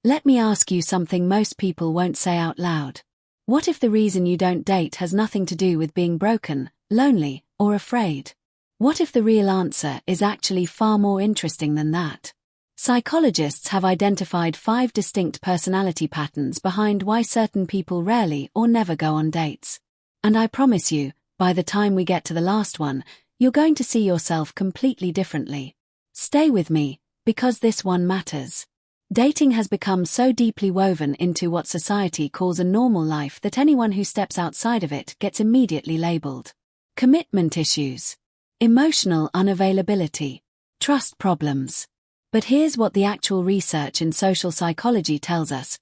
Let me ask you something most people won't say out loud. What if the reason you don't date has nothing to do with being broken, lonely, or afraid? What if the real answer is actually far more interesting than that? Psychologists have identified 5 distinct personality patterns behind why certain people rarely or never go on dates. And I promise you, by the time we get to the last one, you're going to see yourself completely differently. Stay with me, because this one matters. Dating has become so deeply woven into what society calls a normal life that anyone who steps outside of it gets immediately labeled. Commitment issues, emotional unavailability, trust problems. But here's what the actual research in social psychology tells us.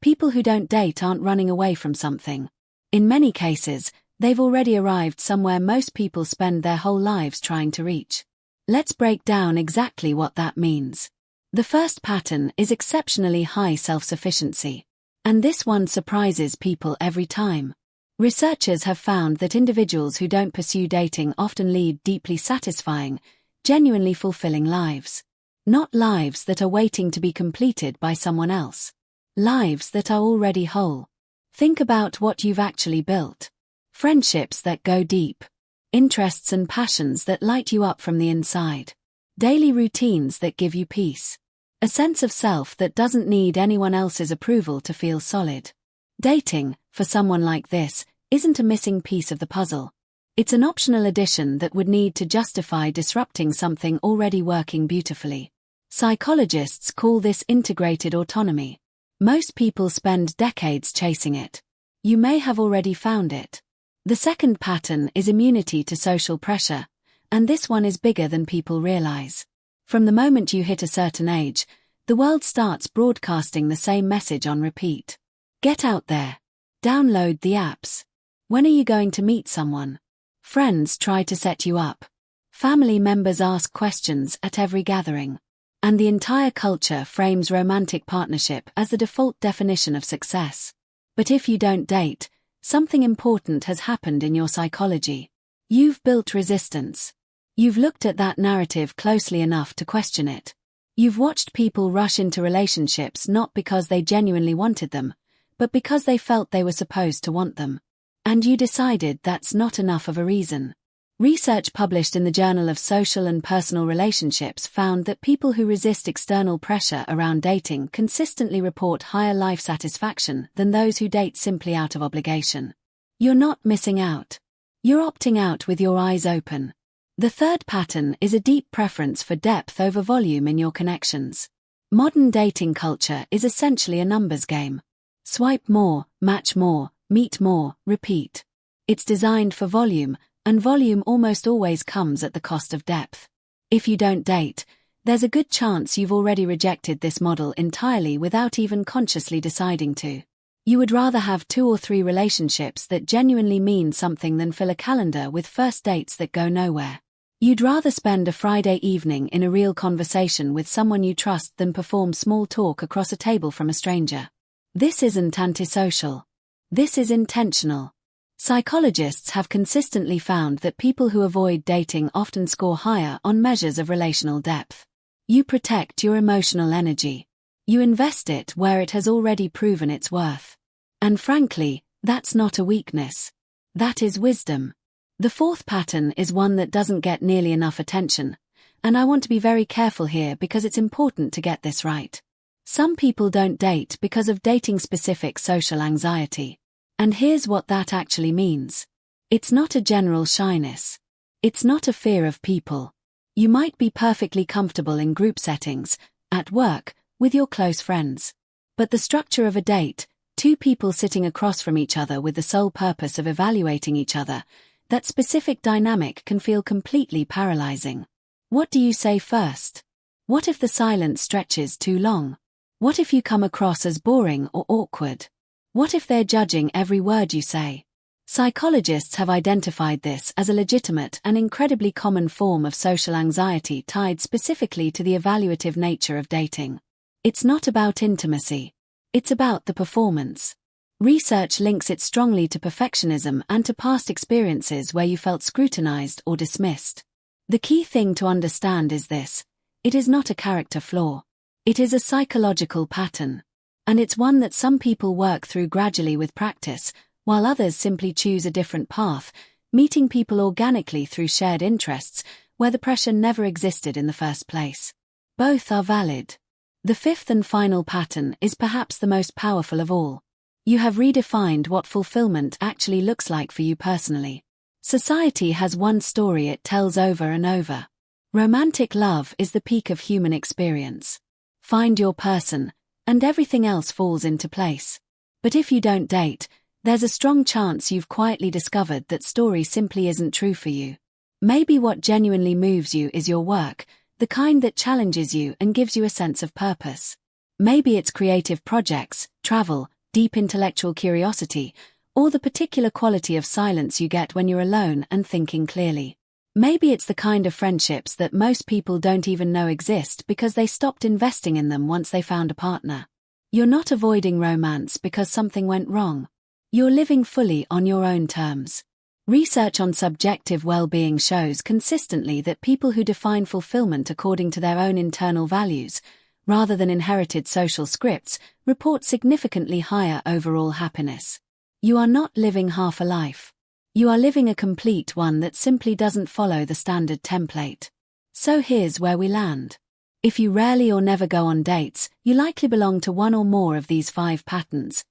People who don't date aren't running away from something. In many cases, they've already arrived somewhere most people spend their whole lives trying to reach. Let's break down exactly what that means. The first pattern is exceptionally high self-sufficiency. And this one surprises people every time. Researchers have found that individuals who don't pursue dating often lead deeply satisfying, genuinely fulfilling lives. Not lives that are waiting to be completed by someone else. Lives that are already whole. Think about what you've actually built. Friendships that go deep. Interests and passions that light you up from the inside. Daily routines that give you peace. A sense of self that doesn't need anyone else's approval to feel solid. Dating, for someone like this, isn't a missing piece of the puzzle. It's an optional addition that would need to justify disrupting something already working beautifully. Psychologists call this integrated autonomy. Most people spend decades chasing it. You may have already found it. The second pattern is immunity to social pressure, and this one is bigger than people realize. From the moment you hit a certain age, the world starts broadcasting the same message on repeat. Get out there. Download the apps. When are you going to meet someone? Friends try to set you up. Family members ask questions at every gathering. And the entire culture frames romantic partnership as the default definition of success. But if you don't date, something important has happened in your psychology. You've built resistance. You've looked at that narrative closely enough to question it. You've watched people rush into relationships not because they genuinely wanted them, but because they felt they were supposed to want them. And you decided that's not enough of a reason. Research published in the Journal of Social and Personal Relationships found that people who resist external pressure around dating consistently report higher life satisfaction than those who date simply out of obligation. You're not missing out. You're opting out with your eyes open. The third pattern is a deep preference for depth over volume in your connections. Modern dating culture is essentially a numbers game. Swipe more, match more, meet more, repeat. It's designed for volume, and volume almost always comes at the cost of depth. If you don't date, there's a good chance you've already rejected this model entirely without even consciously deciding to. You would rather have 2 or 3 relationships that genuinely mean something than fill a calendar with first dates that go nowhere. You'd rather spend a Friday evening in a real conversation with someone you trust than perform small talk across a table from a stranger. This isn't antisocial. This is intentional. Psychologists have consistently found that people who avoid dating often score higher on measures of relational depth. You protect your emotional energy. You invest it where it has already proven its worth. And frankly, that's not a weakness. That is wisdom. The fourth pattern is one that doesn't get nearly enough attention, and I want to be very careful here because it's important to get this right. Some people don't date because of dating-specific social anxiety. And here's what that actually means. It's not a general shyness. It's not a fear of people. You might be perfectly comfortable in group settings, at work, with your close friends. But the structure of a date, 2 people sitting across from each other with the sole purpose of evaluating each other, that specific dynamic can feel completely paralyzing. What do you say first? What if the silence stretches too long? What if you come across as boring or awkward? What if they're judging every word you say? Psychologists have identified this as a legitimate and incredibly common form of social anxiety tied specifically to the evaluative nature of dating. It's not about intimacy. It's about the performance. Research links it strongly to perfectionism and to past experiences where you felt scrutinized or dismissed. The key thing to understand is this: it is not a character flaw. It is a psychological pattern. And it's one that some people work through gradually with practice, while others simply choose a different path, meeting people organically through shared interests, where the pressure never existed in the first place. Both are valid. The fifth and final pattern is perhaps the most powerful of all. You have redefined what fulfillment actually looks like for you personally. Society has one story it tells over and over. Romantic love is the peak of human experience. Find your person, and everything else falls into place. But if you don't date, there's a strong chance you've quietly discovered that story simply isn't true for you. Maybe what genuinely moves you is your work, the kind that challenges you and gives you a sense of purpose. Maybe it's creative projects, travel, deep intellectual curiosity, or the particular quality of silence you get when you're alone and thinking clearly. Maybe it's the kind of friendships that most people don't even know exist because they stopped investing in them once they found a partner. You're not avoiding romance because something went wrong. You're living fully on your own terms. Research on subjective well-being shows consistently that people who define fulfillment according to their own internal values, rather than inherited social scripts, report significantly higher overall happiness. You are not living half a life. You are living a complete one that simply doesn't follow the standard template. So here's where we land. If you rarely or never go on dates, you likely belong to one or more of these 5 patterns.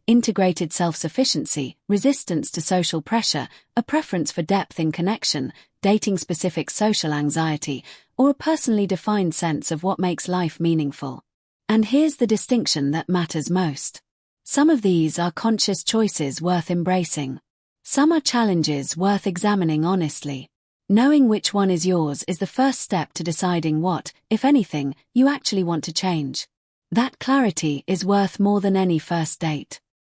Integrated self-sufficiency, resistance to social pressure, a preference for depth in connection, dating-specific social anxiety, or a personally defined sense of what makes life meaningful. And here's the distinction that matters most. Some of these are conscious choices worth embracing. Some are challenges worth examining honestly. Knowing which one is yours is the first step to deciding what, if anything, you actually want to change. That clarity is worth more than any first date.